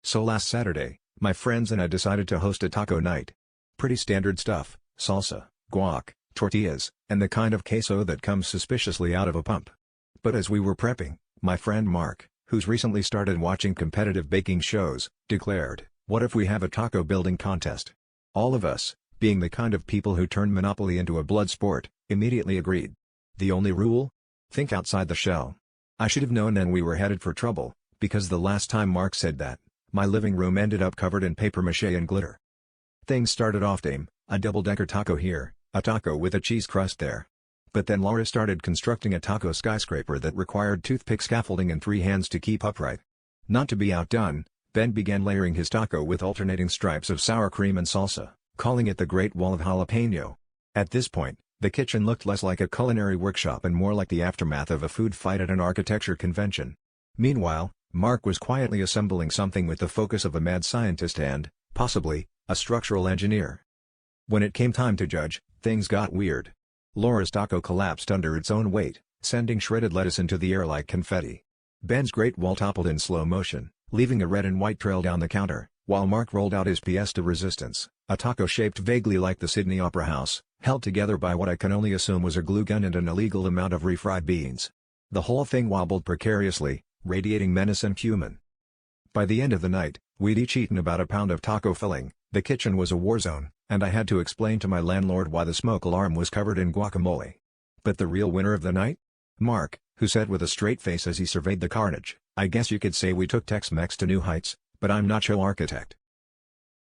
So last Saturday, my friends and I decided to host a taco night. Pretty standard stuff: salsa, guac, tortillas, and the kind of queso that comes suspiciously out of a pump. But as we were prepping, my friend Mark, who's recently started watching competitive baking shows, declared, "What if we have a taco building contest?" All of us, being the kind of people who turn Monopoly into a blood sport, immediately agreed. The only rule? Think outside the shell. I should have known then we were headed for trouble, because the last time Mark said that, my living room ended up covered in papier-mâché and glitter. Things started off tame, a double-decker taco here, a taco with a cheese crust there. But then Laura started constructing a taco skyscraper that required toothpick scaffolding and 3 hands to keep upright. Not to be outdone, Ben began layering his taco with alternating stripes of sour cream and salsa, calling it the Great Wall of Jalapeno. At this point, the kitchen looked less like a culinary workshop and more like the aftermath of a food fight at an architecture convention. Meanwhile, Mark was quietly assembling something with the focus of a mad scientist and, possibly, a structural engineer. When it came time to judge, things got weird. Laura's taco collapsed under its own weight, sending shredded lettuce into the air like confetti. Ben's Great Wall toppled in slow motion, leaving a red and white trail down the counter, while Mark rolled out his pièce de resistance, a taco shaped vaguely like the Sydney Opera House, held together by what I can only assume was a glue gun and an illegal amount of refried beans. The whole thing wobbled precariously, radiating menace and cumin. By the end of the night, we'd each eaten about a pound of taco filling. The kitchen was a war zone, and I had to explain to my landlord why the smoke alarm was covered in guacamole. But the real winner of the night? Mark, who said with a straight face as he surveyed the carnage, "I guess you could say we took Tex-Mex to new heights, but I'm not your architect."